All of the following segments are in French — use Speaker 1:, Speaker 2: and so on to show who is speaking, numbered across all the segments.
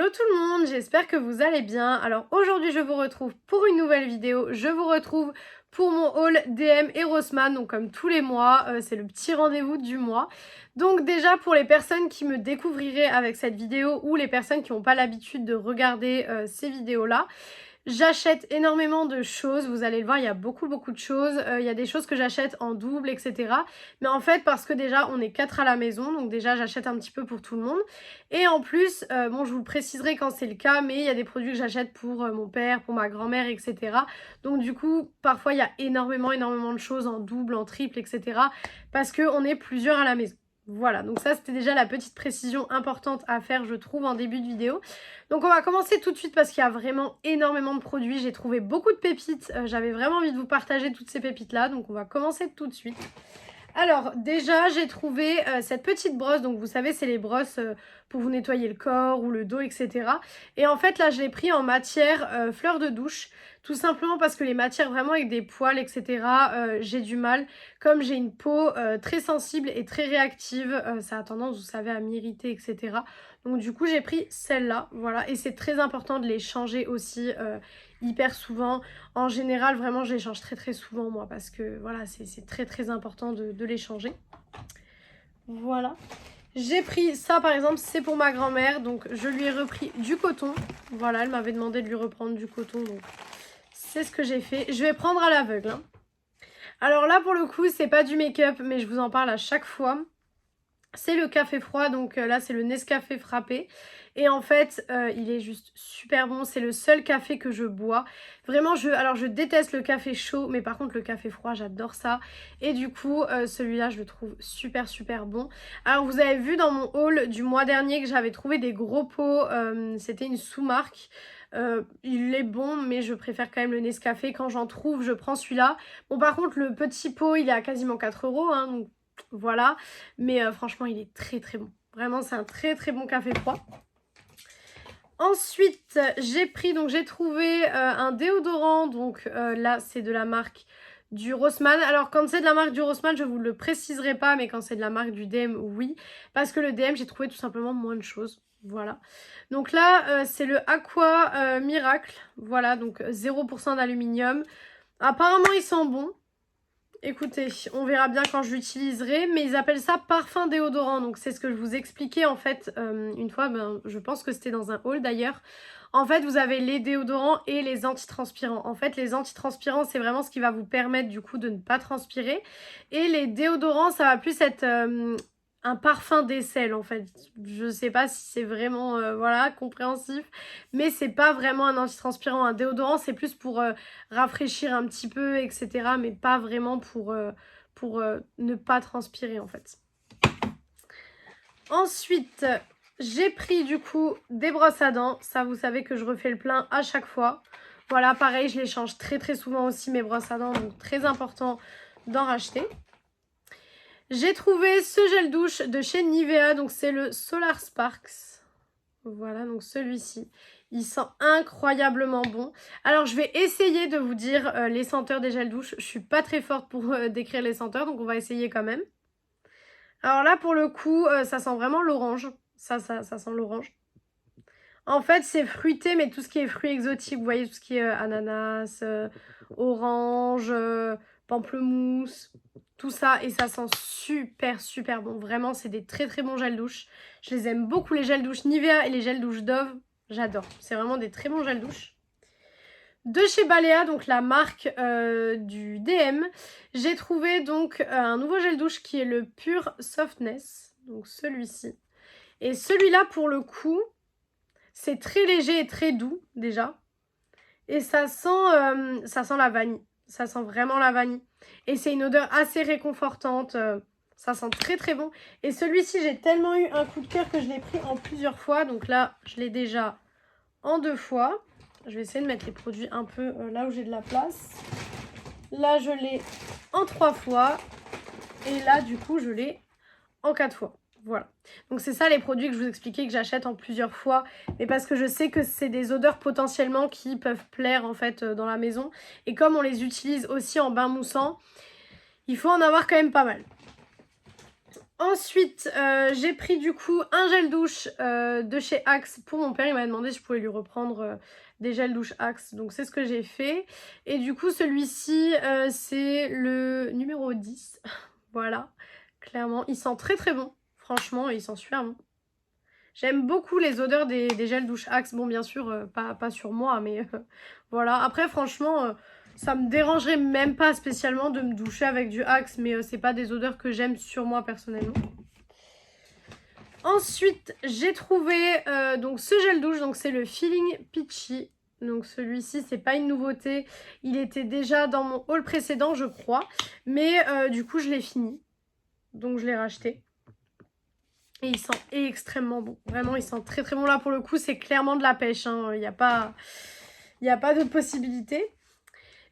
Speaker 1: Hello tout le monde, j'espère que vous allez bien. Alors aujourd'hui je vous retrouve pour une nouvelle vidéo. Je vous retrouve pour mon haul DM et Rossmann, donc comme tous les mois, c'est le petit rendez-vous du mois. Donc déjà pour les personnes qui me découvriraient avec cette vidéo ou les personnes qui n'ont pas l'habitude de regarder ces vidéos-là, j'achète énormément de choses, vous allez le voir, il y a beaucoup de choses, il y a des choses que j'achète en double, etc. Mais en fait, parce que déjà, on est 4 à la maison, donc déjà, j'achète un petit peu pour tout le monde. Et en plus, bon, je vous le préciserai quand c'est le cas, mais il y a des produits que j'achète pour mon père, pour ma grand-mère, etc. Donc du coup, parfois, il y a énormément de choses en double, en triple, etc. Parce qu'on est plusieurs à la maison. Voilà, donc ça c'était déjà la petite précision importante à faire je trouve en début de vidéo. Donc on va commencer tout de suite parce qu'il y a vraiment énormément de produits, j'ai trouvé beaucoup de pépites, j'avais vraiment envie de vous partager toutes ces pépites là, donc on va commencer tout de suite. Alors déjà j'ai trouvé cette petite brosse, donc vous savez c'est les brosses pour vous nettoyer le corps ou le dos etc. Et en fait là je l'ai pris en matière fleur de douche, tout simplement parce que les matières vraiment avec des poils etc. J'ai du mal, comme j'ai une peau très sensible et très réactive, ça a tendance vous savez à m'irriter etc. Donc du coup j'ai pris celle-là, voilà, et c'est très important de les changer aussi hyper souvent. En général, vraiment, je les change très souvent, moi, parce que, voilà, c'est très important de les changer. Voilà. J'ai pris ça, par exemple, c'est pour ma grand-mère, donc je lui ai repris du coton. Voilà, elle m'avait demandé de lui reprendre du coton, donc c'est ce que j'ai fait. Je vais prendre à l'aveugle, hein. Alors là, pour le coup, c'est pas du make-up, mais je vous en parle à chaque fois. C'est le café froid, donc là c'est le Nescafé frappé. Et en fait, il est juste super bon. C'est le seul café que je bois. Vraiment, alors je déteste le café chaud, mais par contre le café froid, j'adore ça. Et du coup, celui-là, je le trouve super bon. Alors vous avez vu dans mon haul du mois dernier que j'avais trouvé des gros pots. C'était une sous-marque. Il est bon, mais je préfère quand même le Nescafé. Quand j'en trouve, je prends celui-là. Bon, par contre, le petit pot, il est à quasiment 4 €, hein, donc voilà, mais franchement il est très bon. Vraiment c'est un très bon café froid. Ensuite j'ai trouvé un déodorant, donc là c'est de la marque du Rossmann. Alors quand c'est de la marque du Rossmann je vous le préciserai pas, mais quand c'est de la marque du DM oui, parce que le DM j'ai trouvé tout simplement moins de choses. Voilà, donc là c'est le Aqua Miracle, voilà, donc 0% d'aluminium. Apparemment il sent bon. Écoutez, on verra bien quand je l'utiliserai, mais ils appellent ça parfum déodorant. Donc c'est ce que je vous expliquais en fait une fois, je pense que c'était dans un haul d'ailleurs. En fait, vous avez les déodorants et les antitranspirants. En fait, les antitranspirants, c'est vraiment ce qui va vous permettre du coup de ne pas transpirer. Et les déodorants, ça va plus être un parfum d'aisselle en fait. Je sais pas si c'est vraiment voilà, compréhensif, mais c'est pas vraiment un antitranspirant. Un déodorant, c'est plus pour rafraîchir un petit peu, etc. Mais pas vraiment pour ne pas transpirer en fait. Ensuite, j'ai pris du coup des brosses à dents. Ça, vous savez que je refais le plein à chaque fois. Voilà, pareil, je les change très souvent aussi mes brosses à dents, donc très important d'en racheter. J'ai trouvé ce gel douche de chez Nivea, donc c'est le Solar Sparks. Voilà, donc celui-ci. Il sent incroyablement bon. Alors, je vais essayer de vous dire les senteurs des gels douche. Je suis pas très forte pour décrire les senteurs, donc on va essayer quand même. Alors là, pour le coup, ça sent vraiment l'orange. Ça sent l'orange. En fait, c'est fruité, mais tout ce qui est fruits exotiques, vous voyez, tout ce qui est ananas, orange, pamplemousse, tout ça. Et ça sent super bon. Vraiment, c'est des très bons gels douche. Je les aime beaucoup, les gels douche Nivea et les gels douche Dove. J'adore. C'est vraiment des très bons gels douche. De chez Balea, donc la marque du DM, j'ai trouvé donc un nouveau gel douche qui est le Pure Softness. Donc celui-ci. Et celui-là, pour le coup, c'est très léger et très doux déjà. Et ça sent la vanille. Ça sent vraiment la vanille. Et c'est une odeur assez réconfortante. Ça sent très bon. Et celui-ci, j'ai tellement eu un coup de cœur que je l'ai pris en plusieurs fois. Donc là, je l'ai déjà en 2 fois. Je vais essayer de mettre les produits un peu là où j'ai de la place. Là, je l'ai en 3 fois. Et là, du coup, je l'ai en 4 fois. Voilà. Donc c'est ça les produits que je vous expliquais que j'achète en plusieurs fois. Mais parce que je sais que c'est des odeurs potentiellement qui peuvent plaire en fait dans la maison. Et comme on les utilise aussi en bain moussant, il faut en avoir quand même pas mal. Ensuite, j'ai pris du coup un gel douche de chez Axe pour mon père. Il m'a demandé si je pouvais lui reprendre des gels douche Axe. Donc c'est ce que j'ai fait. Et du coup celui-ci, c'est le numéro 10. Voilà, clairement. Il sent très très bon. Franchement, il sent super bon. J'aime beaucoup les odeurs des gels douche Axe. Bon, bien sûr, pas sur moi, mais voilà. Après, franchement, ça me dérangerait même pas spécialement de me doucher avec du Axe, mais c'est pas des odeurs que j'aime sur moi personnellement. Ensuite, j'ai trouvé donc ce gel douche, donc c'est le Feeling Peachy. Donc celui-ci, c'est pas une nouveauté. Il était déjà dans mon haul précédent, je crois. Mais du coup, je l'ai fini. Donc je l'ai racheté. Et il sent extrêmement bon. Vraiment, il sent très très bon. Là, pour le coup, c'est clairement de la pêche. Il n'y a pas de possibilité.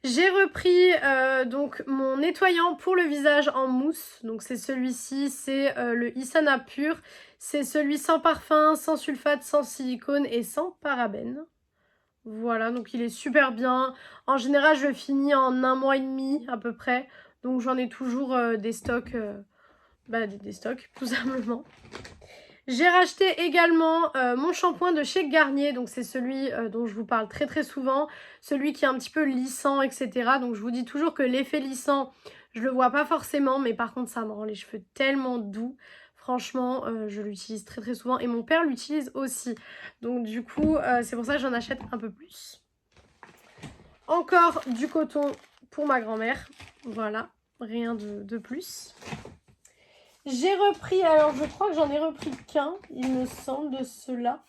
Speaker 1: J'ai repris donc mon nettoyant pour le visage en mousse. Donc c'est celui-ci, c'est le Isana Pur. C'est celui sans parfum, sans sulfate, sans silicone et sans parabènes. Voilà, donc il est super bien. En général, je le finis en 1 mois et demi à peu près. Donc j'en ai toujours des stocks, des stocks tout simplement. J'ai racheté également mon shampoing de chez Garnier, donc c'est celui dont je vous parle très très souvent, celui qui est un petit peu lissant, etc. Donc je vous dis toujours que l'effet lissant, je le vois pas forcément, mais par contre ça me rend les cheveux tellement doux. Franchement, je l'utilise très très souvent et mon père l'utilise aussi. Donc du coup, c'est pour ça que j'en achète un peu plus. Encore du coton pour ma grand-mère, voilà, rien de plus. J'ai repris, alors je crois que j'en ai repris qu'un, il me semble, de ceux-là.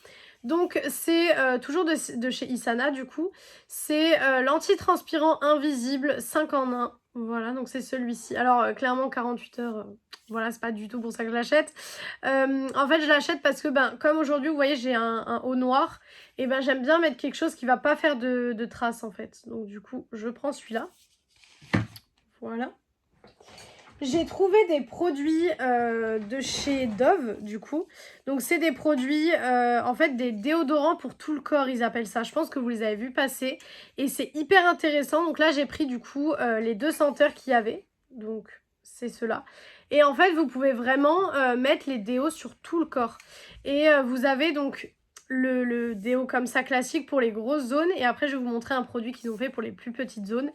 Speaker 1: Donc c'est toujours de chez Isana du coup. C'est l'anti-transpirant invisible 5 en 1. Voilà, donc c'est celui-ci. Alors clairement 48 heures, voilà, c'est pas du tout pour ça que je l'achète. En fait je l'achète parce que comme aujourd'hui vous voyez j'ai un haut noir. Et j'aime bien mettre quelque chose qui va pas faire de traces en fait. Donc du coup je prends celui-là. Voilà. J'ai trouvé des produits de chez Dove, du coup. Donc, c'est des produits, en fait, des déodorants pour tout le corps, ils appellent ça. Je pense que vous les avez vus passer. Et c'est hyper intéressant. Donc là, j'ai pris, du coup, les 2 senteurs qu'il y avait. Donc, c'est ceux-là. Et en fait, vous pouvez vraiment mettre les déos sur tout le corps. Et vous avez donc le déo comme ça classique pour les grosses zones. Et après, je vais vous montrer un produit qu'ils ont fait pour les plus petites zones.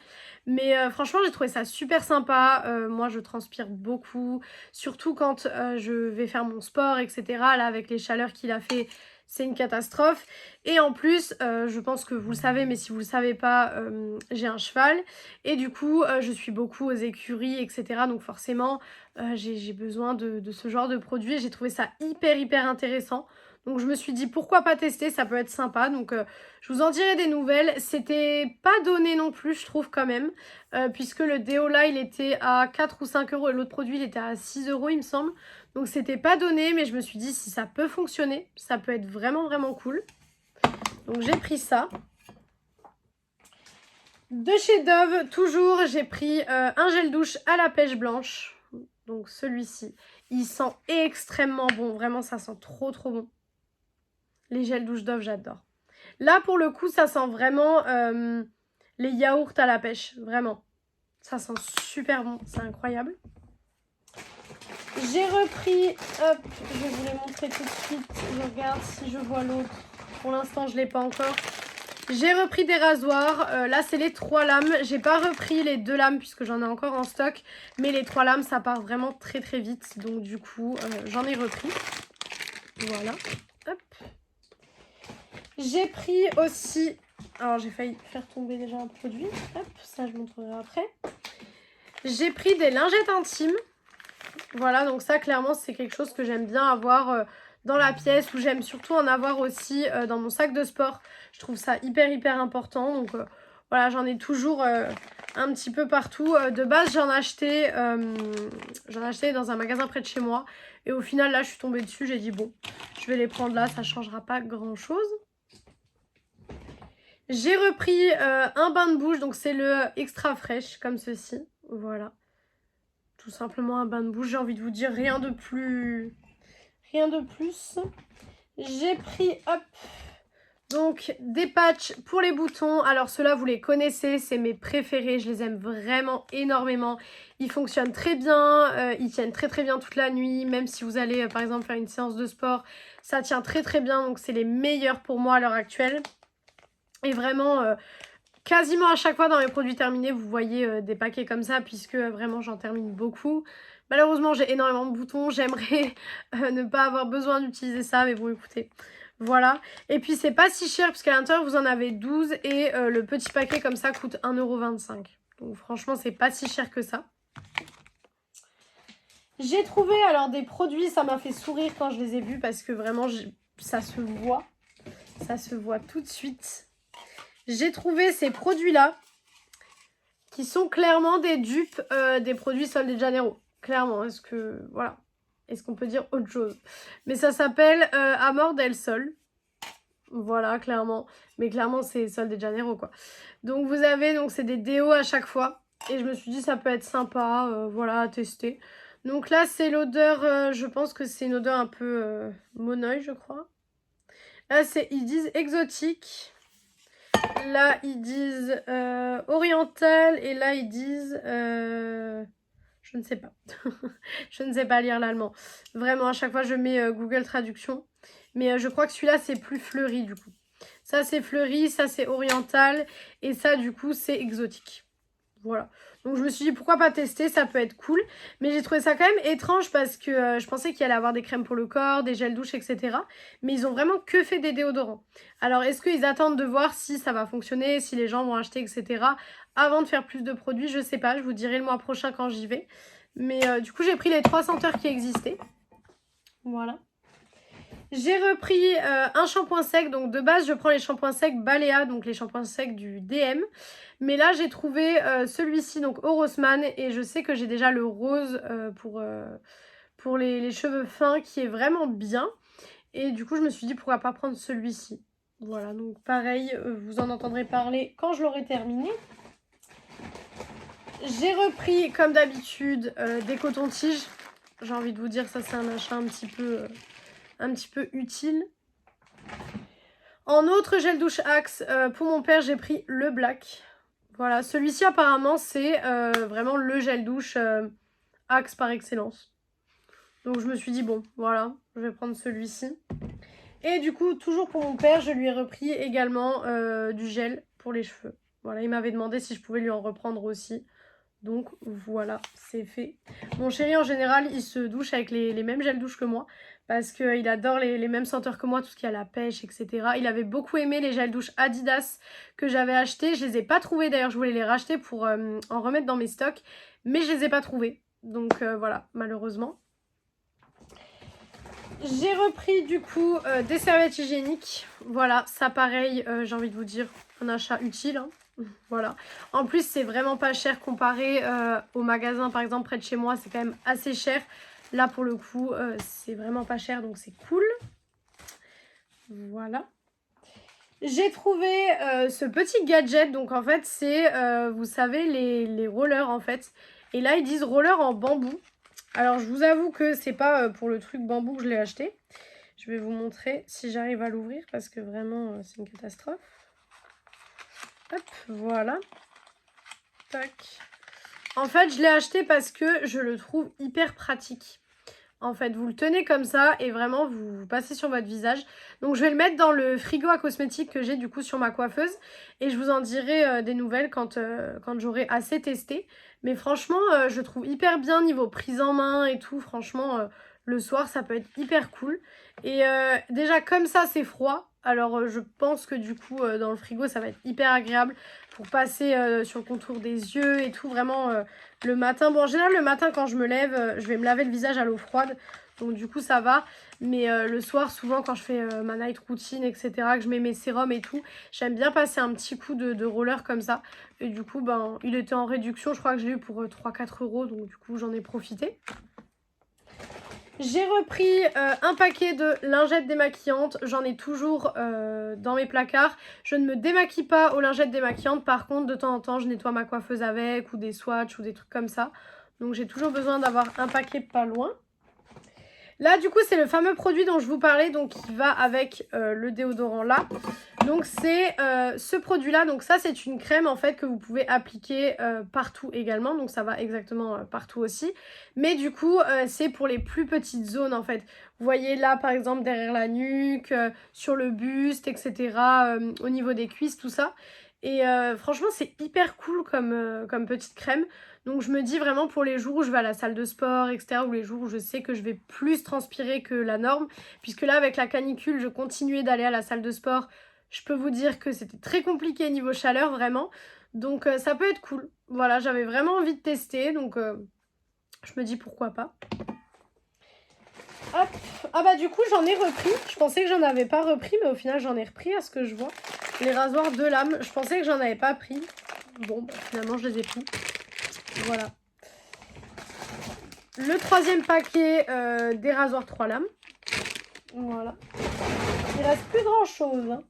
Speaker 1: Mais franchement, j'ai trouvé ça super sympa. Moi, je transpire beaucoup. Surtout quand je vais faire mon sport, etc. Là, avec les chaleurs qu'il a fait, c'est une catastrophe. Et en plus, je pense que vous le savez, mais si vous le savez pas, j'ai un cheval. Et du coup, je suis beaucoup aux écuries, etc. Donc forcément, j'ai besoin de ce genre de produit. J'ai trouvé ça hyper intéressant. Donc je me suis dit pourquoi pas tester, ça peut être sympa. Donc je vous en dirai des nouvelles. C'était pas donné non plus, je trouve quand même. Puisque le déo là, il était à 4 ou 5 euros et l'autre produit, il était à 6 euros, il me semble. Donc c'était pas donné, mais je me suis dit si ça peut fonctionner, ça peut être vraiment cool. Donc j'ai pris ça. De chez Dove, toujours, j'ai pris un gel douche à la pêche blanche. Donc celui-ci, il sent extrêmement bon. Vraiment, ça sent trop bon. Les gels douche Dove, j'adore. Là, pour le coup, ça sent vraiment les yaourts à la pêche. Vraiment. Ça sent super bon. C'est incroyable. J'ai repris... Hop, je vais vous les montrer tout de suite. Je regarde si je vois l'autre. Pour l'instant, je ne l'ai pas encore. J'ai repris des rasoirs. Là, c'est les 3 lames. J'ai pas repris les 2 lames puisque j'en ai encore en stock. Mais les 3 lames, ça part vraiment très vite. Donc, du coup, j'en ai repris. Voilà. Hop. J'ai pris aussi... Alors, j'ai failli faire tomber déjà un produit. Hop, ça, je montrerai après. J'ai pris des lingettes intimes. Voilà, donc ça, clairement, c'est quelque chose que j'aime bien avoir dans la pièce. Ou j'aime surtout en avoir aussi dans mon sac de sport. Je trouve ça hyper important. Donc, voilà, j'en ai toujours un petit peu partout. De base, j'en achetais dans un magasin près de chez moi. Et au final, là, je suis tombée dessus. J'ai dit, bon, je vais les prendre là. Ça ne changera pas grand-chose. J'ai repris un bain de bouche, donc c'est le extra fraîche comme ceci, voilà. Tout simplement un bain de bouche, j'ai envie de vous dire rien de plus. J'ai pris, hop, Donc des patchs pour les boutons, alors ceux-là vous les connaissez, c'est mes préférés, je les aime vraiment énormément. Ils fonctionnent très bien, ils tiennent très bien toute la nuit, même si vous allez par exemple faire une séance de sport, ça tient très bien, donc c'est les meilleurs pour moi à l'heure actuelle. Et vraiment, quasiment à chaque fois dans mes produits terminés, vous voyez des paquets comme ça, puisque vraiment j'en termine beaucoup. Malheureusement j'ai énormément de boutons, j'aimerais ne pas avoir besoin d'utiliser ça, mais bon écoutez... Voilà, et puis c'est pas si cher parce qu'à l'intérieur vous en avez 12 et le petit paquet comme ça coûte 1,25 €. Donc franchement c'est pas si cher que ça. J'ai trouvé alors des produits, ça m'a fait sourire quand je les ai vus parce que vraiment ça se voit tout de suite. J'ai trouvé ces produits là qui sont clairement des dupes des produits Sol de Janeiro. Clairement, est-ce qu'on peut dire autre chose? Mais ça s'appelle Amor del Sol. Voilà, clairement. Mais clairement, c'est Sol de Janeiro, quoi. Donc, vous avez, c'est des déos à chaque fois. Et je me suis dit, ça peut être sympa, voilà, à tester. Donc là, c'est l'odeur, je pense que c'est une odeur un peu monoï, je crois. Là, ils disent exotique. Là, ils disent oriental. Et là, ils disent... je ne sais pas. Je ne sais pas lire l'allemand. Vraiment, à chaque fois, je mets Google Traduction. Mais je crois que celui-là, c'est plus fleuri, du coup. Ça, c'est fleuri, ça, c'est oriental. Et ça, du coup, c'est exotique. Voilà. Donc, je me suis dit, pourquoi pas tester? Ça peut être cool. Mais j'ai trouvé ça quand même étrange parce que je pensais qu'il allait avoir des crèmes pour le corps, des gels douche, etc. Mais ils ont vraiment que fait des déodorants. Alors, est-ce qu'ils attendent de voir si ça va fonctionner, si les gens vont acheter, etc. avant de faire plus de produits? Je sais pas. Je vous dirai le mois prochain quand j'y vais. Mais du coup, j'ai pris les 3 senteurs qui existaient. Voilà. J'ai repris un shampoing sec. Donc, de base, je prends les shampoings secs Balea, donc les shampoings secs du DM. Mais là, j'ai trouvé celui-ci, donc au Rossmann. Et je sais que j'ai déjà le rose pour les cheveux fins qui est vraiment bien. Et du coup, je me suis dit, pourquoi pas prendre celui-ci. Voilà, donc pareil, vous en entendrez parler quand je l'aurai terminé. J'ai repris, comme d'habitude, des cotons-tiges. J'ai envie de vous dire, ça c'est un achat un petit peu utile. En autre gel douche Axe, pour mon père, j'ai pris le Black. Voilà, celui-ci apparemment, c'est vraiment le gel douche Axe par excellence. Donc je me suis dit, bon, voilà, je vais prendre celui-ci. Et du coup, toujours pour mon père, je lui ai repris également du gel pour les cheveux. Voilà, il m'avait demandé si je pouvais lui en reprendre aussi. Donc voilà, c'est fait. Mon chéri en général, il se douche avec les mêmes gels douche que moi. Parce qu'il adore les mêmes senteurs que moi, tout ce qui est à la pêche, etc. Il avait beaucoup aimé les gels douche Adidas que j'avais achetés. Je les ai pas trouvés d'ailleurs, je voulais les racheter pour en remettre dans mes stocks. Mais je les ai pas trouvés. Donc voilà, malheureusement. J'ai repris du coup des serviettes hygiéniques. Voilà, ça pareil, j'ai envie de vous dire, un achat utile. Hein. Voilà. En plus, c'est vraiment pas cher comparé au magasin, par exemple, près de chez moi. C'est quand même assez cher. Là, pour le coup, c'est vraiment pas cher, donc c'est cool. Voilà. J'ai trouvé ce petit gadget. Donc, en fait, c'est, vous savez, les rollers, en fait. Et là, ils disent rollers en bambou. Alors, je vous avoue que c'est pas pour le truc bambou que je l'ai acheté. Je vais vous montrer si j'arrive à l'ouvrir parce que vraiment, c'est une catastrophe. Hop, voilà. Tac. En fait, je l'ai acheté parce que je le trouve hyper pratique. En fait, vous le tenez comme ça et vraiment, vous passez sur votre visage. Donc, je vais le mettre dans le frigo à cosmétiques que j'ai du coup sur ma coiffeuse. Et je vous en dirai des nouvelles quand j'aurai assez testé. Mais franchement, je trouve hyper bien niveau prise en main et tout. Franchement, le soir, ça peut être hyper cool. Et déjà, comme ça, c'est froid. Alors, je pense que du coup, dans le frigo, ça va être hyper agréable pour passer sur le contour des yeux et tout. Vraiment, le matin. Bon, en général, le matin, quand je me lève, je vais me laver le visage à l'eau froide. Donc, du coup, ça va. Mais le soir, souvent, quand je fais ma night routine, etc., que je mets mes sérums et tout, j'aime bien passer un petit coup de roller comme ça. Et du coup, ben, il était en réduction. Je crois que je l'ai eu pour 3-4 €. Donc, du coup, j'en ai profité. J'ai repris un paquet de lingettes démaquillantes. J'en ai toujours dans mes placards. Je ne me démaquille pas aux lingettes démaquillantes. Par contre, de temps en temps, je nettoie ma coiffeuse avec ou des swatchs ou des trucs comme ça. Donc, j'ai toujours besoin d'avoir un paquet pas loin. Là, du coup, c'est le fameux produit dont je vous parlais, donc qui va avec le déodorant là. Donc, c'est ce produit-là. Donc, ça, c'est une crème, en fait, que vous pouvez appliquer partout également. Donc, ça va exactement partout aussi. Mais du coup, c'est pour les plus petites zones, en fait. Vous voyez là, par exemple, derrière la nuque, sur le buste, etc. Au niveau des cuisses, tout ça. Et franchement, c'est hyper cool comme petite crème. Donc je me dis vraiment pour les jours où je vais à la salle de sport, etc., ou les jours où je sais que je vais plus transpirer que la norme, puisque là avec la canicule, je continuais d'aller à la salle de sport. Je peux vous dire que c'était très compliqué niveau chaleur, vraiment. Donc ça peut être cool. Voilà, j'avais vraiment envie de tester, donc je me dis pourquoi pas. Hop. Ah bah du coup j'en ai repris. Je pensais que j'en avais pas repris, mais au final j'en ai repris à ce que je vois. Les rasoirs de lame, je pensais que j'en avais pas pris. Bon, bah, finalement je les ai pris. Voilà. Le troisième paquet des rasoirs 3 lames. Voilà. Il reste plus grand chose. Hein.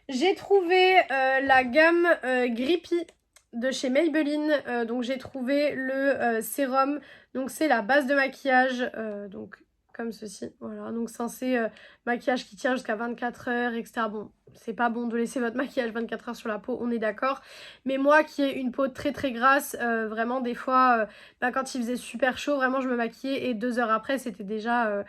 Speaker 1: J'ai trouvé la gamme Grippy de chez Maybelline. Donc j'ai trouvé le sérum. Donc c'est la base de maquillage. Donc comme ceci. Voilà. Donc censé maquillage qui tient jusqu'à 24 heures, etc. Bon, c'est pas bon de laisser votre maquillage 24 heures sur la peau, on est d'accord. Mais moi qui ai une peau très très grasse, vraiment des fois, quand il faisait super chaud, vraiment je me maquillais et 2 heures après c'était déjà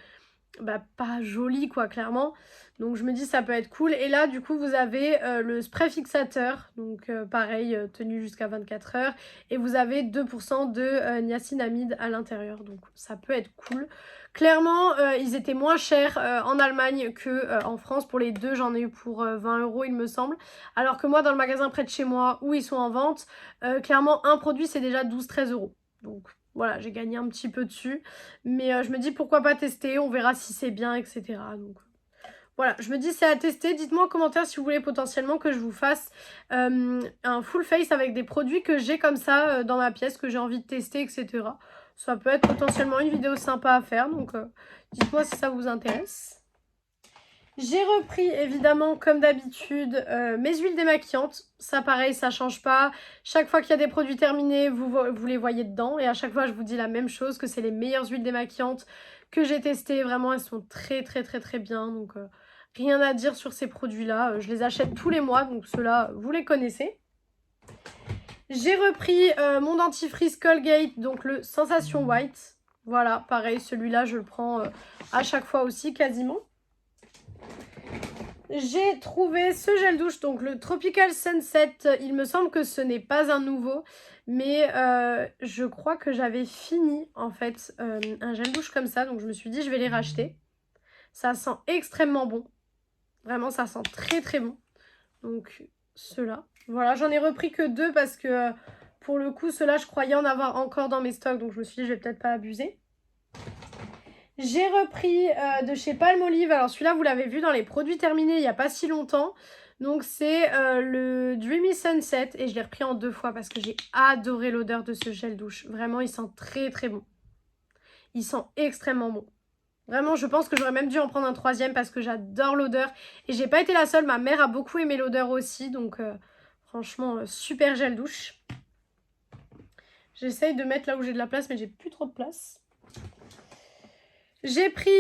Speaker 1: pas joli quoi clairement. Donc je me dis ça peut être cool. Et là du coup vous avez le spray fixateur. Donc pareil, tenu jusqu'à 24 heures. Et vous avez 2% de niacinamide à l'intérieur. Donc ça peut être cool. Clairement ils étaient moins chers en Allemagne que en France. Pour les deux j'en ai eu pour 20 € il me semble. Alors que moi dans le magasin près de chez moi où ils sont en vente, clairement un produit c'est déjà 12-13 €. Donc voilà, j'ai gagné un petit peu dessus. Mais je me dis pourquoi pas tester, on verra si c'est bien, etc. Donc voilà, je me dis c'est à tester. Dites-moi en commentaire si vous voulez potentiellement que je vous fasse un full face avec des produits que j'ai comme ça dans ma pièce, que j'ai envie de tester, etc. Ça peut être potentiellement une vidéo sympa à faire, donc dites-moi si ça vous intéresse. J'ai repris évidemment comme d'habitude mes huiles démaquillantes. Ça pareil, ça change pas. Chaque fois qu'il y a des produits terminés, vous les voyez dedans. Et à chaque fois je vous dis la même chose, que c'est les meilleures huiles démaquillantes que j'ai testées. Vraiment elles sont très très très très bien. Donc rien à dire sur ces produits là. Je les achète tous les mois, donc ceux-là vous les connaissez. J'ai repris mon dentifrice Colgate, donc le Sensation White. Voilà, pareil, celui-là je le prends à chaque fois aussi quasiment. J'ai trouvé ce gel douche, donc le Tropical Sunset. Il me semble que ce n'est pas un nouveau, mais je crois que j'avais fini en fait un gel douche comme ça, donc je me suis dit je vais les racheter. Ça sent extrêmement bon, vraiment ça sent très très bon. Donc ceux-là, voilà, j'en ai repris que 2 parce que pour le coup ceux-là je croyais en avoir encore dans mes stocks, donc je me suis dit je vais peut-être pas abuser. J'ai repris de chez Palmolive. Alors celui-là, vous l'avez vu dans les produits terminés il n'y a pas si longtemps. Donc c'est le Dreamy Sunset. Et je l'ai repris en 2 fois parce que j'ai adoré l'odeur de ce gel douche. Vraiment, il sent très très bon. Il sent extrêmement bon. Vraiment, je pense que j'aurais même dû en prendre un 3e parce que j'adore l'odeur. Et j'ai pas été la seule. Ma mère a beaucoup aimé l'odeur aussi. Donc franchement, super gel douche. J'essaye de mettre là où j'ai de la place, mais j'ai plus trop de place. J'ai pris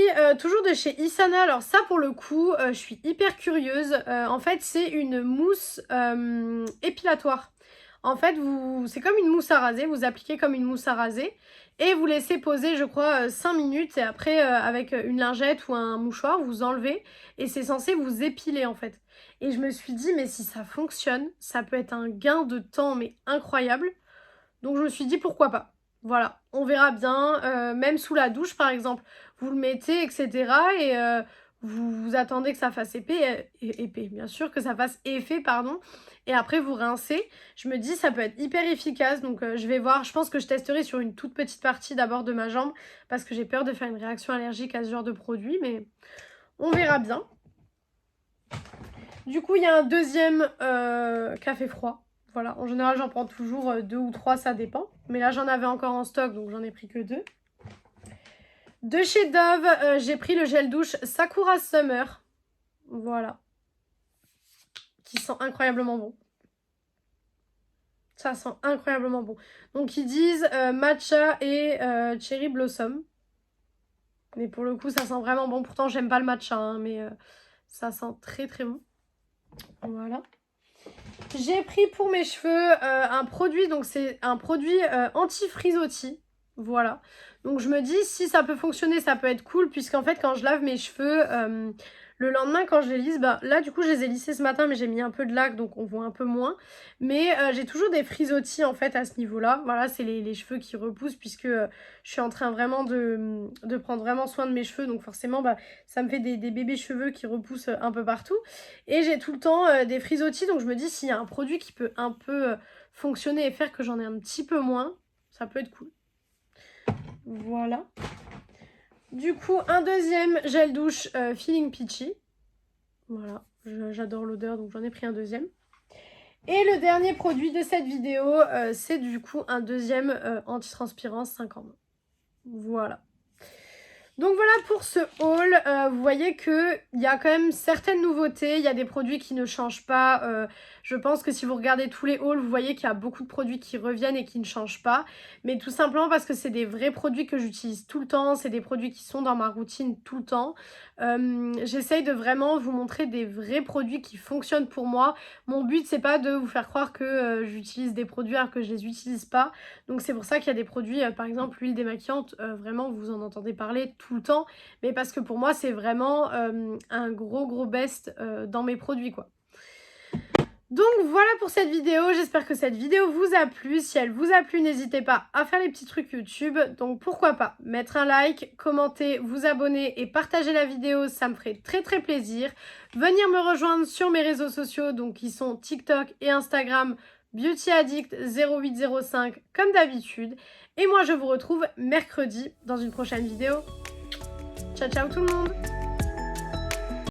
Speaker 1: toujours de chez Isana. Alors ça pour le coup, je suis hyper curieuse. En fait, c'est une mousse épilatoire. En fait, c'est comme une mousse à raser. Vous appliquez comme une mousse à raser. Et vous laissez poser, je crois, 5 minutes. Et après, avec une lingette ou un mouchoir, vous enlevez. Et c'est censé vous épiler en fait. Et je me suis dit, mais si ça fonctionne, ça peut être un gain de temps, mais incroyable. Donc je me suis dit, pourquoi pas. Voilà, on verra bien, même sous la douche par exemple, vous le mettez, etc. Et vous attendez que ça fasse épais, bien sûr, que ça fasse effet, pardon. Et après vous rincez. Je me dis ça peut être hyper efficace, donc je vais voir. Je pense que je testerai sur une toute petite partie d'abord de ma jambe, parce que j'ai peur de faire une réaction allergique à ce genre de produit, mais on verra bien. Du coup, il y a un deuxième café froid. Voilà, en général, j'en prends toujours 2 ou 3, ça dépend. Mais là, j'en avais encore en stock, donc j'en ai pris que 2. De chez Dove, j'ai pris le gel douche Sakura Summer. Voilà. Qui sent incroyablement bon. Ça sent incroyablement bon. Donc, ils disent matcha et cherry blossom. Mais pour le coup, ça sent vraiment bon. Pourtant, j'aime pas le matcha, hein, mais ça sent très très bon. Voilà. J'ai pris pour mes cheveux un produit, donc c'est un produit anti-frisottis. Voilà. Donc je me dis, si ça peut fonctionner, ça peut être cool, puisqu'en fait, quand je lave mes cheveux, le lendemain, quand je les lisse, bah, là, du coup, je les ai lissés ce matin, mais j'ai mis un peu de lac, donc on voit un peu moins. Mais j'ai toujours des frisottis, en fait, à ce niveau-là. Voilà, c'est les cheveux qui repoussent, puisque je suis en train vraiment de prendre vraiment soin de mes cheveux. Donc forcément, bah, ça me fait des bébés cheveux qui repoussent un peu partout. Et j'ai tout le temps des frisottis, donc je me dis, s'il y a un produit qui peut un peu fonctionner et faire que j'en ai un petit peu moins, ça peut être cool. Voilà. Du coup, un deuxième gel douche Feeling Peachy. Voilà, j'adore l'odeur, donc j'en ai pris un deuxième. Et le dernier produit de cette vidéo, c'est du coup un deuxième anti-transpirant 5 en 1. Voilà. Donc voilà pour ce haul, vous voyez qu'il y a quand même certaines nouveautés, il y a des produits qui ne changent pas, je pense que si vous regardez tous les hauls, vous voyez qu'il y a beaucoup de produits qui reviennent et qui ne changent pas, mais tout simplement parce que c'est des vrais produits que j'utilise tout le temps, c'est des produits qui sont dans ma routine tout le temps. J'essaye de vraiment vous montrer des vrais produits qui fonctionnent pour moi. Mon but c'est pas de vous faire croire que j'utilise des produits alors que je les utilise pas, donc c'est pour ça qu'il y a des produits, par exemple l'huile démaquillante, vraiment vous en entendez parler tout le temps, mais parce que pour moi c'est vraiment un gros best dans mes produits quoi. Donc voilà pour cette vidéo, j'espère que cette vidéo vous a plu. Si elle vous a plu, n'hésitez pas à faire les petits trucs YouTube. Donc pourquoi pas mettre un like, commenter, vous abonner et partager la vidéo, ça me ferait très plaisir. Venir me rejoindre sur mes réseaux sociaux, donc qui sont TikTok et Instagram, BeautyAddict0805 comme d'habitude. Et moi je vous retrouve mercredi dans une prochaine vidéo. Ciao ciao tout le monde!